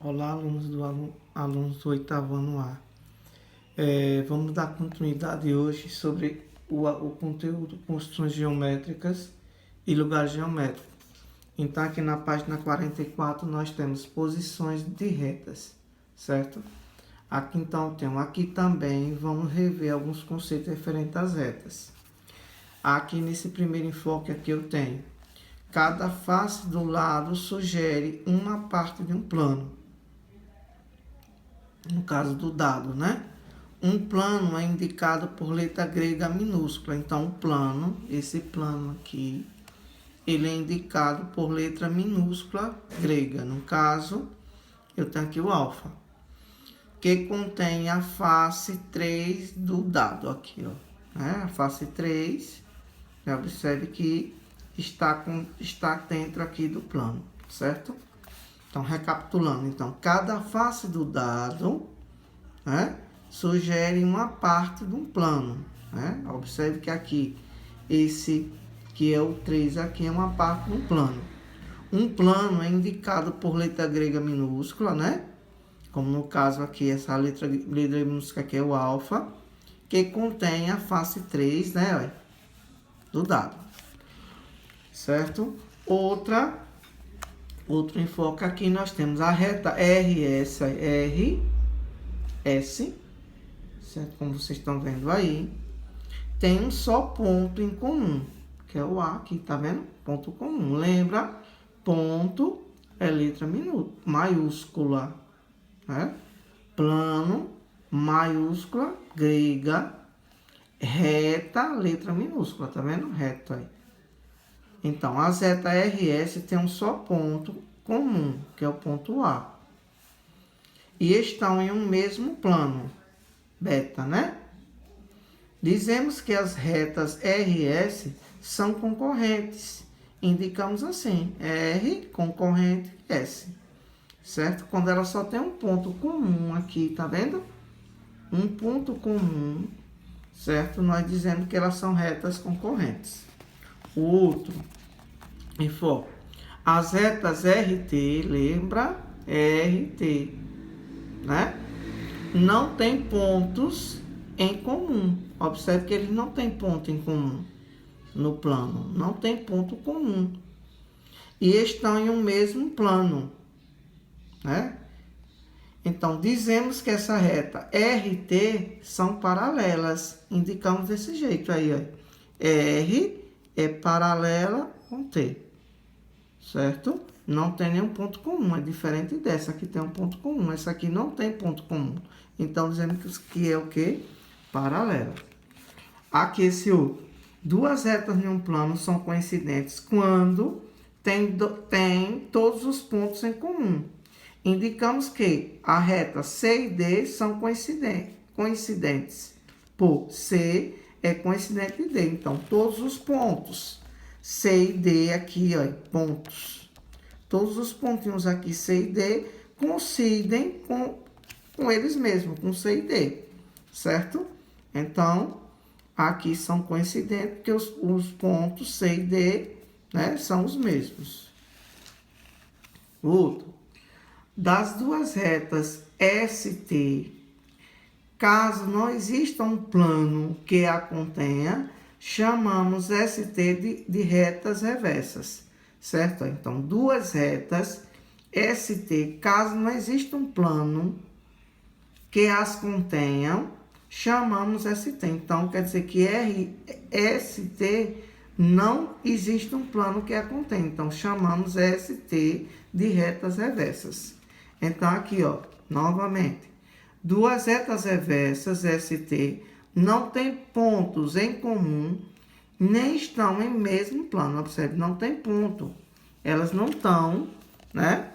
Olá, alunos do oitavo ano A. Vamos dar continuidade hoje sobre o conteúdo construções geométricas e lugares geométricos. Então, aqui na página 44, nós temos posições de retas, certo? Aqui também vamos rever alguns conceitos referentes às retas. Aqui nesse primeiro enfoque aqui eu tenho: cada face do lado sugere uma parte de um plano. No caso do dado, né? Um plano é indicado por letra grega minúscula. Então, o plano, esse plano aqui, ele é indicado por letra minúscula grega. No caso, eu tenho aqui o alfa, que contém a face 3 do dado aqui, ó. Né? A face 3, já observe que está dentro aqui do plano, certo? Então, recapitulando, então, cada face do dado, né, sugere uma parte de um plano, né? Observe que aqui, esse que é o 3 aqui, é uma parte de um plano. Um plano é indicado por letra grega minúscula, né? Como no caso aqui, essa letra minúscula aqui é o alfa, que contém a face 3, né, do dado, certo? Outro enfoque aqui, nós temos a reta RS, certo? Como vocês estão vendo aí, tem um só ponto em comum, que é o A aqui, tá vendo? Ponto comum. Lembra? Ponto é letra maiúscula, né? Plano, maiúscula, grega, reta, letra minúscula, tá vendo? Reto aí. Então, as retas RS tem um só ponto comum, que é o ponto A. E estão em um mesmo plano, beta, né? Dizemos que as retas RS são concorrentes. Indicamos assim, R concorrente S, certo? Quando ela só tem um ponto comum aqui, tá vendo? Um ponto comum, certo? Nós dizemos que elas são retas concorrentes. O outro enfoque. As retas RT, lembra? RT, né? Não tem pontos em comum. Observe que eles não têm ponto em comum no plano. Não tem ponto comum. E estão em um mesmo plano, né? Então, dizemos que essa reta RT são paralelas. Indicamos desse jeito aí, ó. R é paralela com T, certo? Não tem nenhum ponto comum, é diferente dessa. Aqui tem um ponto comum, essa aqui não tem ponto comum. Então, dizemos que é o quê? Paralela. Aqui esse outro. Duas retas em um plano são coincidentes quando tem todos os pontos em comum. Indicamos que a reta C e D são coincidentes. Por C é coincidente de D. Então, todos os pontos C e D aqui, ó, pontos. Todos os pontinhos aqui, C e D, coincidem com eles mesmos, com C e D, certo? Então, aqui são coincidentes, porque os pontos C e D, né, são os mesmos. Outro. Das duas retas ST, caso não exista um plano que a contenha, chamamos ST de retas reversas, certo? Então, duas retas ST, caso não exista um plano que as contenham, chamamos ST. Então, quer dizer que ST não existe um plano que a contém. Então, chamamos ST de retas reversas. Então, aqui, ó, novamente, duas retas reversas ST não têm pontos em comum, nem estão em mesmo plano. Observe, não tem ponto. Elas não estão, né,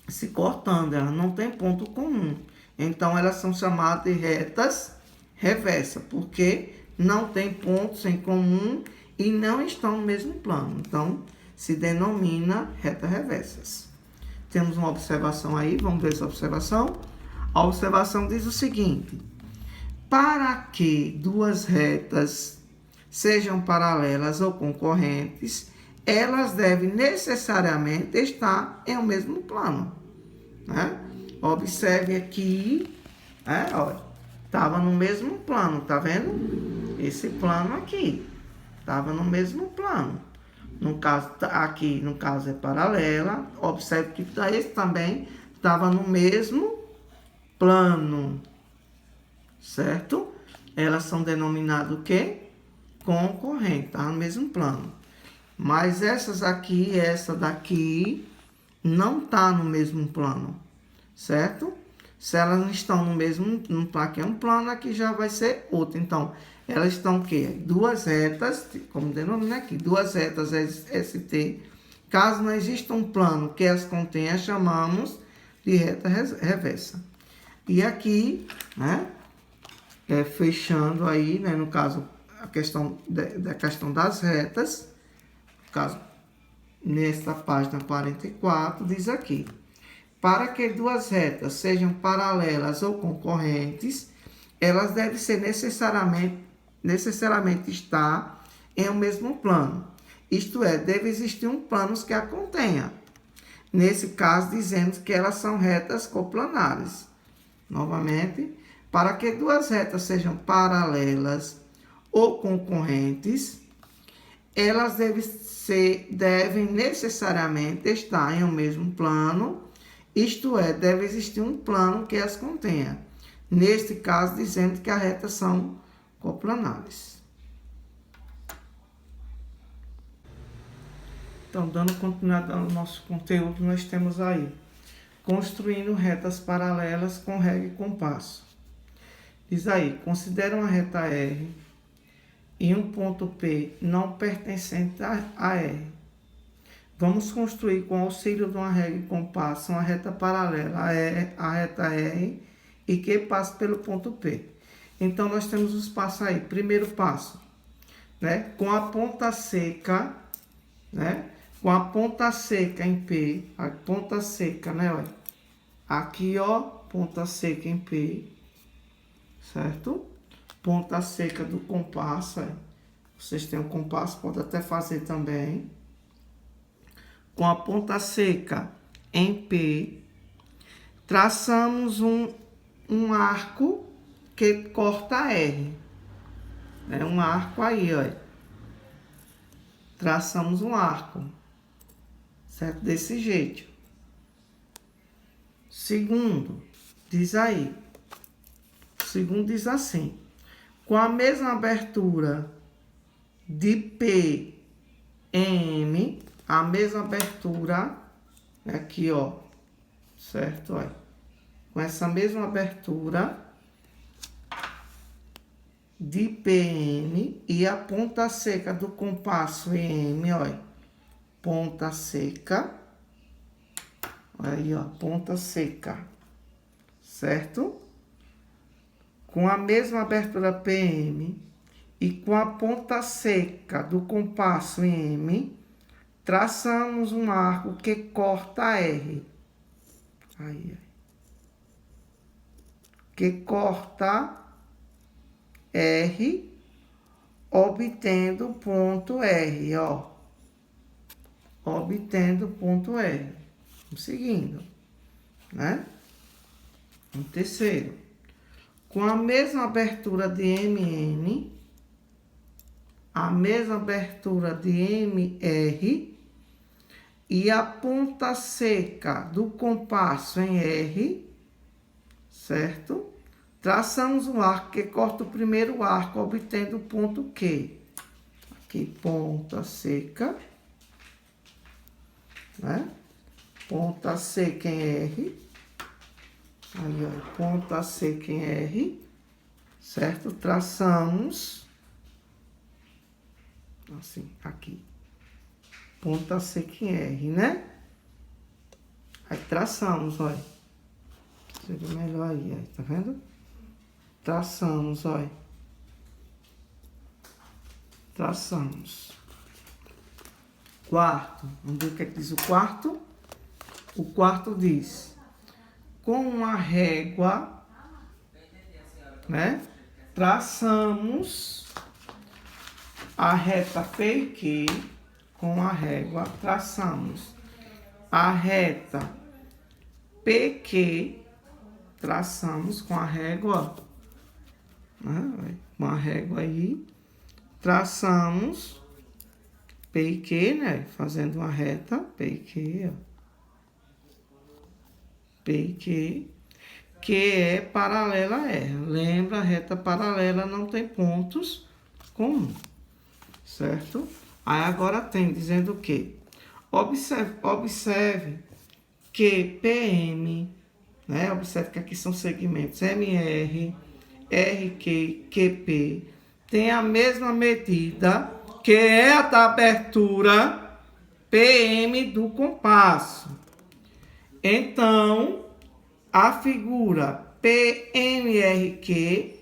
se cortando, elas não têm ponto comum. Então, elas são chamadas de retas reversas, porque não tem pontos em comum e não estão no mesmo plano. Então, se denomina retas reversas. Temos uma observação aí, vamos ver essa observação. A observação diz o seguinte: para que duas retas sejam paralelas ou concorrentes, elas devem necessariamente estar em um mesmo plano. né? Observe aqui, né? Olha, tava no mesmo plano, tá vendo? Esse plano aqui, tava no mesmo plano. No caso, aqui, no caso é paralela. Observe que esse também estava no mesmo plano, certo? Elas são denominadas o quê? Concorrente, tá no mesmo plano. Mas essas aqui, essa daqui, não tá no mesmo plano, certo? Se elas não estão no mesmo, aqui é um plano, aqui já vai ser outro. Então, elas estão o quê? Duas retas, como denomina aqui, duas retas ST. Caso não exista um plano que as contenha, chamamos de reta reversa. E aqui, né, fechando aí, né, no caso, a questão da questão das retas, no caso, nesta página 44, diz aqui: para que duas retas sejam paralelas ou concorrentes, elas devem ser necessariamente estar em um mesmo plano. Isto é, deve existir um plano que a contenha. Nesse caso, dizemos que elas são retas coplanares. Novamente, para que duas retas sejam paralelas ou concorrentes, elas devem necessariamente estar em um mesmo plano, isto é, deve existir um plano que as contenha. Neste caso, dizendo que as retas são coplanares. Então, dando continuidade ao nosso conteúdo, nós temos aí construindo retas paralelas com régua e compasso. Diz aí, considera uma reta R e um ponto P não pertencente a R. Vamos construir com o auxílio de uma régua e compasso uma reta paralela a reta R e que passa pelo ponto P. Então, nós temos os passos aí. Primeiro passo, né? Com a ponta seca, né? Com a ponta seca em P, a ponta seca, né? Olha, aqui, ó, ponta seca em P, certo? Ponta seca do compasso, ó. Vocês têm um compasso, pode até fazer também. Com a ponta seca em P, traçamos um arco que corta R. É um arco aí, ó. Traçamos um arco, certo? Desse jeito. Segundo, diz aí. Segundo diz assim: com a mesma abertura de P em M, a mesma abertura aqui, ó, certo? Ó, com essa mesma abertura de PM e a ponta seca do compasso em M, ó, ponta seca, aí, ó, ponta seca, certo? Com a mesma abertura PM e com a ponta seca do compasso em M, traçamos um arco que corta R. Aí, que corta R, obtendo ponto R, ó. Obtendo ponto R. Vamos seguindo, né? Um terceiro. Com a mesma abertura de MN, a mesma abertura de MR e a ponta seca do compasso em R, certo? Traçamos um arco que corta o primeiro arco, obtendo o ponto Q. Aqui, ponta seca, né? Ponta seca em R. Aí, ó, ponta seca em R, certo? Traçamos, assim, aqui. Ponta seca em R, né? Aí, traçamos, olha. Seria melhor aí, tá vendo? Traçamos, olha. Traçamos. Quarto. Vamos ver o que é que diz o quarto? O quarto diz: com uma régua, né? Traçamos a reta P e Q. Com a régua, traçamos a reta PQ, traçamos com a régua, né? Com a régua aí, traçamos PQ, né? Fazendo uma reta, PQ, ó. PQ, que é paralela a R. Lembra, reta paralela não tem pontos comuns, certo? Aí agora tem dizendo o quê? Observe que PM, né? Observe que aqui são segmentos MR, RQ, QP, tem a mesma medida que é a da abertura PM do compasso. Então, a figura PMRQ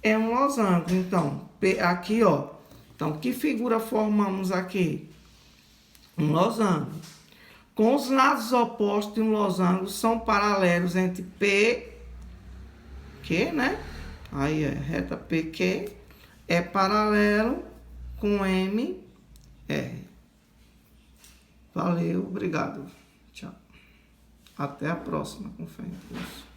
é um losango. Então, aqui, ó. Então, que figura formamos aqui? Um losango. Com os lados opostos de um losango são paralelos entre P, Q, né? Aí, reta PQ é paralelo com M, R. Valeu, obrigado. Tchau. Até a próxima, com fé em Deus.